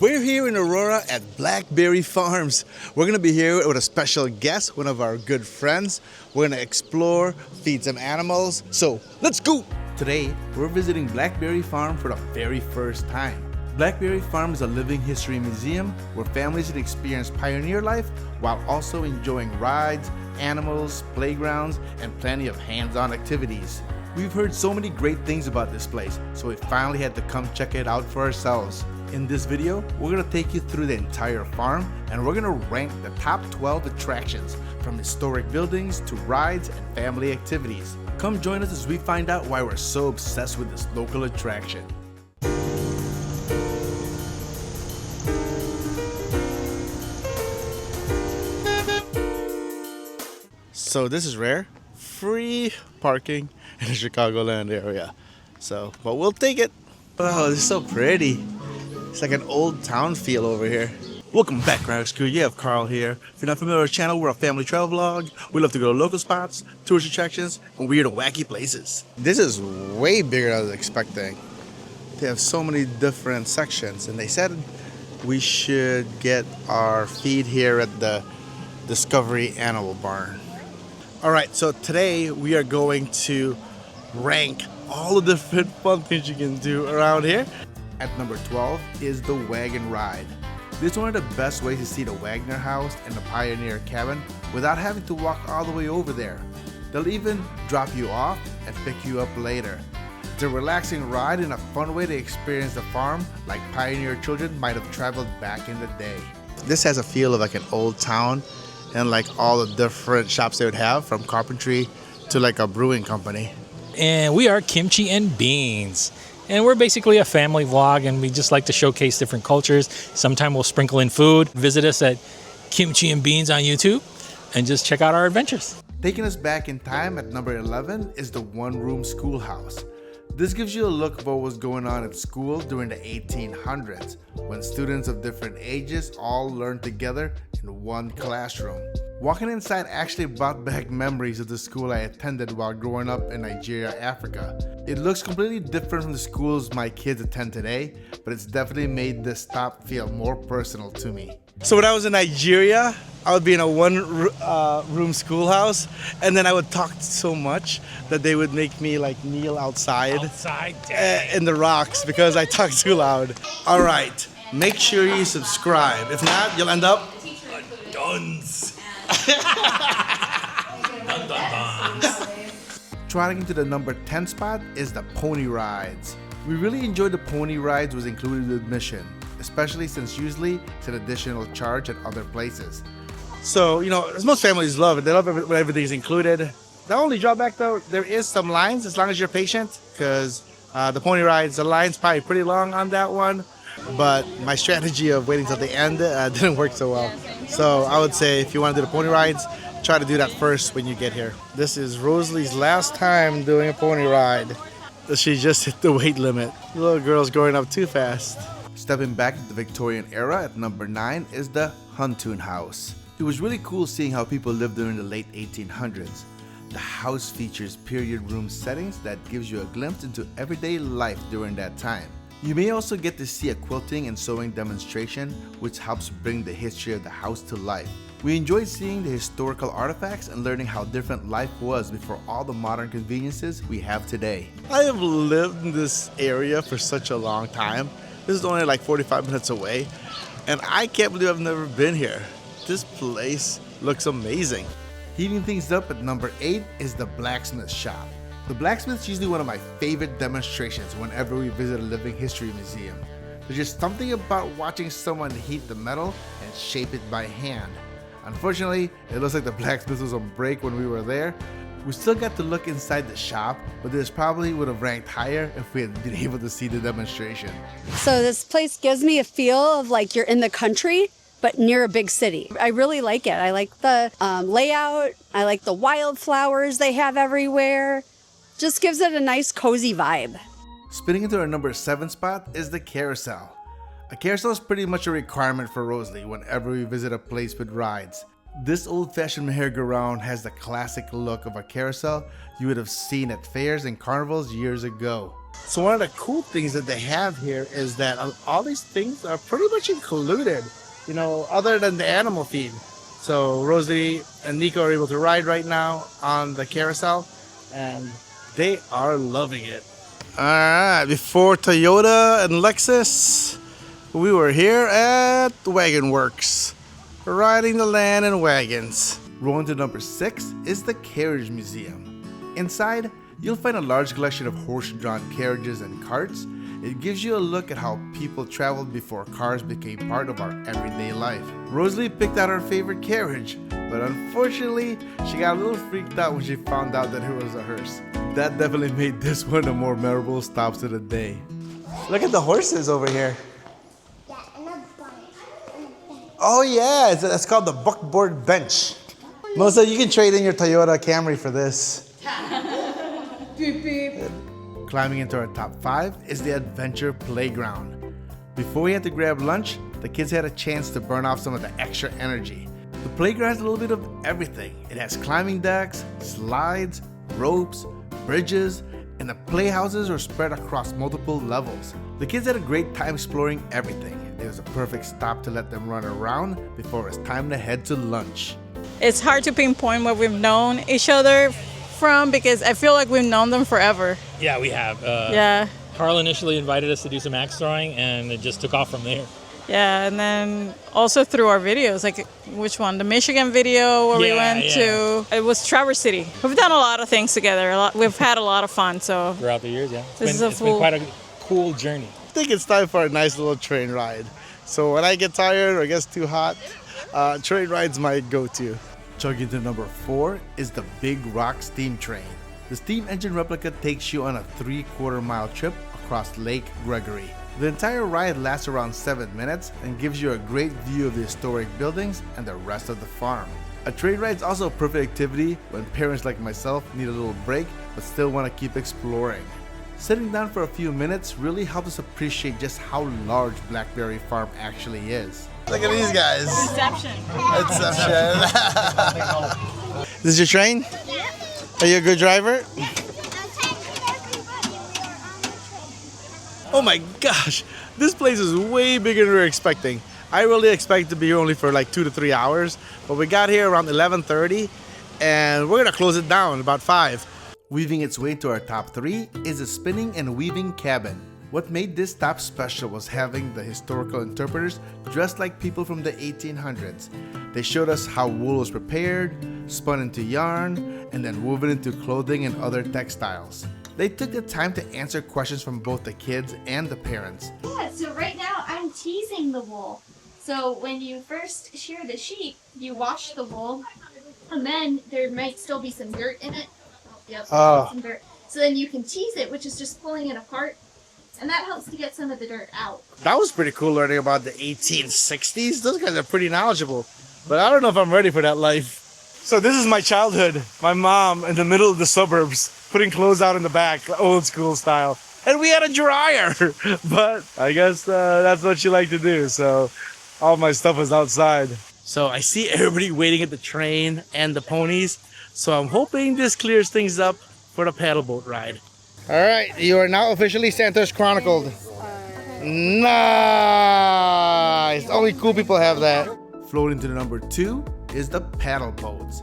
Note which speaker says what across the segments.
Speaker 1: We're here in Aurora at Blackberry Farms. We're gonna be here with a special guest, one of our good friends. We're gonna explore, feed some animals. So let's go! Today, we're visiting Blackberry Farm for the very first time. Blackberry Farm is a living history museum where families can experience pioneer life while also enjoying rides, animals, playgrounds, and plenty of hands-on activities. We've heard so many great things about this place, so we finally had to come check it out for ourselves. In this video, we're going to take you through the entire farm and we're going to rank the top 12 attractions, from historic buildings to rides and family activities. Come join us as we find out why we're so obsessed with this local attraction. So this is rare, free parking in the Chicagoland area. But we'll take it. Oh, this is so pretty. It's like an old town feel over here. Welcome back, Carriage Crew. You have Carl here. If you're not familiar with our channel, we're a family travel vlog. We love to go to local spots, tourist attractions, and weird and wacky places. This is way bigger than I was expecting. They have so many different sections, and they said we should get our feed here at the Discovery Animal Barn. Alright, so today we are going to rank all the different fun things you can do around here. At number 12 is the Wagon ride. This is one of the best ways to see the Wagner house and the Pioneer cabin without having to walk all the way over there. They'll even drop you off and pick you up later. It's a relaxing ride and a fun way to experience the farm like pioneer children might have traveled back in the day. This has a feel of like an old town and like all the different shops they would have, from carpentry to like a brewing company.
Speaker 2: And we are Kimchi and Beans. And we're basically a family vlog, and we just like to showcase different cultures. Sometimes we'll sprinkle in food. Visit us at Kimchi and Beans on YouTube and just check out our adventures.
Speaker 1: Taking us back in time at number 11 is the one-room schoolhouse. This gives you a look of what was going on at school during the 1800s, when students of different ages all learned together in one classroom. Walking inside actually brought back memories of the school I attended while growing up in Nigeria, Africa. It looks completely different from the schools my kids attend today, but it's definitely made this stop feel more personal to me. So when I was in Nigeria, I would be in a one-room schoolhouse, and then I would talk so much that they would make me like kneel outside in the rocks because I talk too loud. All right, make sure you subscribe. If not, you'll end up dunce. Dun, dun, dun. Trotting into the number 10 spot is the pony rides. We really enjoyed the pony rides was included with admission, especially since usually it's an additional charge at other places. So, you know, as most families love it, they love it when everything's included. The only drawback though, there is some lines as long as you're patient, because the pony rides, the line's probably pretty long on that one. But my strategy of waiting till the end didn't work so well. So I would say if you want to do the pony rides, try to do that first when you get here. This is Rosalie's last time doing a pony ride. She just hit the weight limit. The little girl's growing up too fast. Stepping back to the Victorian era at number 9 is the Huntoon House. It was really cool seeing how people lived during the late 1800s. The house features period room settings that gives you a glimpse into everyday life during that time. You may also get to see a quilting and sewing demonstration, which helps bring the history of the house to life. We enjoyed seeing the historical artifacts and learning how different life was before all the modern conveniences we have today. I have lived in this area for such a long time. This is only like 45 minutes away, and I can't believe I've never been here. This place looks amazing. Heating things up at number 8 is the blacksmith shop. The blacksmith's usually one of my favorite demonstrations whenever we visit a living history museum. There's just something about watching someone heat the metal and shape it by hand. Unfortunately, it looks like the blacksmith was on break when we were there. We still got to look inside the shop, but this probably would have ranked higher if we had been able to see the demonstration.
Speaker 3: So this place gives me a feel of like you're in the country, but near a big city. I really like it. I like the layout. I like the wildflowers they have everywhere. Just gives it a nice cozy vibe.
Speaker 1: Spinning into our number 7 spot is the Carousel. A carousel is pretty much a requirement for Rosalie whenever we visit a place with rides. This old-fashioned merry-go-round has the classic look of a carousel you would have seen at fairs and carnivals years ago. So one of the cool things that they have here is that all these things are pretty much included, other than the animal feed. So Rosalie and Nico are able to ride right now on the carousel, and they are loving it. All right, before Toyota and Lexus, we were here at Wagon Works, riding the land in wagons. Rolling to number 6 is the Carriage Museum. Inside, you'll find a large collection of horse-drawn carriages and carts. It gives you a look at how people traveled before cars became part of our everyday life. Rosalie picked out her favorite carriage, but unfortunately, she got a little freaked out when she found out that it was a hearse. That definitely made this one the more memorable stops of the day. Look at the horses over here.
Speaker 4: Yeah, and a bunch.
Speaker 1: Oh yeah, it's called the buckboard bench. Melissa, you can trade in your Toyota Camry for this.
Speaker 3: Beep, beep.
Speaker 1: Climbing into our top 5 is the Adventure Playground. Before we had to grab lunch, the kids had a chance to burn off some of the extra energy. The playground has a little bit of everything. It has climbing decks, slides, ropes, bridges, and the playhouses are spread across multiple levels. The kids had a great time exploring everything. It was a perfect stop to let them run around before it was time to head to lunch.
Speaker 5: It's hard to pinpoint where we've known each other from because I feel like we've known them forever.
Speaker 2: Yeah, we have.
Speaker 5: Yeah.
Speaker 2: Carl initially invited us to do some axe throwing, and it just took off from there.
Speaker 5: Yeah, and then also through our videos, like which one? The Michigan video where we went to. It was Traverse City. We've done a lot of things together. We've had a lot of fun. So
Speaker 2: Throughout the years, yeah.
Speaker 5: It's
Speaker 2: been quite a cool journey.
Speaker 1: I think it's time for a nice little train ride. So when I get tired or it gets too hot, train ride's my go-to. Chugging to number 4 is the Big Rock Steam Train. The steam engine replica takes you on a 3/4 mile trip across Lake Gregory. The entire ride lasts around 7 minutes and gives you a great view of the historic buildings and the rest of the farm. A train ride is also a perfect activity when parents like myself need a little break but still want to keep exploring. Sitting down for a few minutes really helps us appreciate just how large Blackberry Farm actually is. Look at these guys.
Speaker 5: Inception.
Speaker 1: This is your train?
Speaker 4: Yeah.
Speaker 1: Are you a good driver? Oh my gosh, this place is way bigger than we were expecting. I really expected to be here only for like 2 to 3 hours, but we got here around 11:30 and we're gonna close it down about 5. Weaving its way to our top 3 is a spinning and weaving cabin. What made this stop special was having the historical interpreters dressed like people from the 1800s. They showed us how wool was prepared, spun into yarn, and then woven into clothing and other textiles. They took the time to answer questions from both the kids and the parents.
Speaker 6: Yeah, so right now I'm teasing the wool. So when you first shear the sheep, you wash the wool, and then there might still be some dirt in it. Yep, some dirt. So then you can tease it, which is just pulling it apart, and that helps to get some of the dirt out.
Speaker 1: That was pretty cool learning about the 1860s. Those guys are pretty knowledgeable, but I don't know if I'm ready for that life. So this is my childhood. My mom in the middle of the suburbs, putting clothes out in the back, old school style. And we had a dryer, but I guess that's what she liked to do. So all my stuff was outside. So I see everybody waiting at the train and the ponies. So I'm hoping this clears things up for the paddle boat ride. All right, you are now officially Santos Chronicled. Nice. Only cool people have that. Floating to the number 2 is the paddle boats.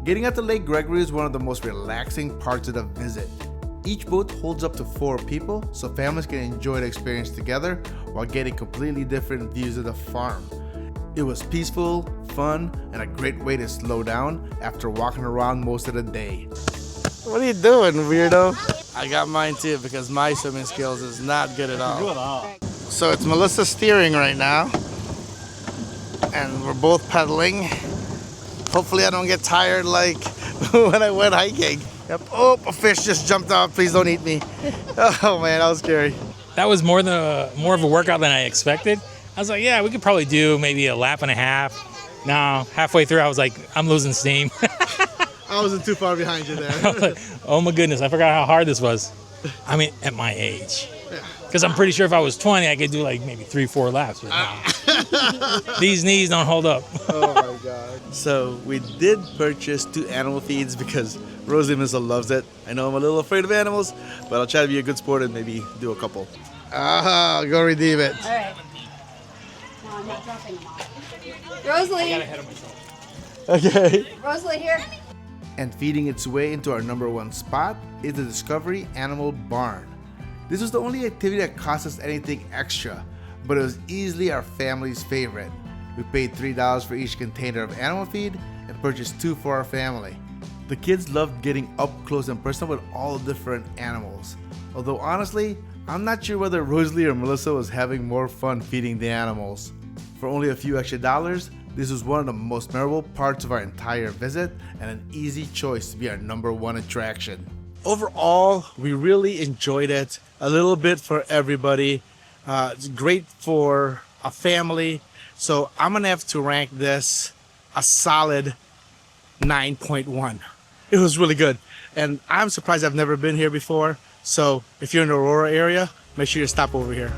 Speaker 1: Getting out to Lake Gregory is one of the most relaxing parts of the visit. Each boat holds up to 4 people, so families can enjoy the experience together while getting completely different views of the farm. It was peaceful, fun, and a great way to slow down after walking around most of the day. What are you doing, weirdo? I got mine too because my swimming skills is not good at all. So it's Melissa steering right now, and we're both pedaling. Hopefully I don't get tired like when I went hiking. Yep. Oh, a fish just jumped out. Please don't eat me. Oh man, that was scary.
Speaker 2: That was more of a workout than I expected. I was like, yeah, we could probably do maybe a lap and a half. No, halfway through I was like, I'm losing steam.
Speaker 1: I wasn't too far behind you there.
Speaker 2: I was like, oh my goodness, I forgot how hard this was. I mean, at my age.
Speaker 1: Yeah.
Speaker 2: Because I'm pretty sure if I was 20, I could do like maybe 3-4 laps. These knees don't hold up.
Speaker 1: Oh my God. So we did purchase 2 animal feeds because Rosie Missile loves it. I know I'm a little afraid of animals, but I'll try to be a good sport and maybe do a couple. Go redeem it.
Speaker 3: All right. No, I'm not dropping them off. Rosalie.
Speaker 2: Ahead of myself.
Speaker 1: Okay.
Speaker 3: Rosalie here.
Speaker 1: And feeding its way into our number 1 spot is the Discovery Animal Barn. This was the only activity that cost us anything extra, but it was easily our family's favorite. We paid $3 for each container of animal feed and purchased 2 for our family. The kids loved getting up close and personal with all the different animals. Although honestly, I'm not sure whether Rosalie or Melissa was having more fun feeding the animals. For only a few extra dollars, this was one of the most memorable parts of our entire visit and an easy choice to be our number 1 attraction. Overall, we really enjoyed it. A little bit for everybody. It's great for a family. So I'm gonna have to rank this a solid 9.1. It was really good. And I'm surprised I've never been here before. So if you're in the Aurora area, make sure you stop over here.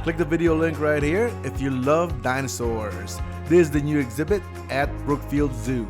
Speaker 1: Click the video link right here if you love dinosaurs. This is the new exhibit at Brookfield Zoo.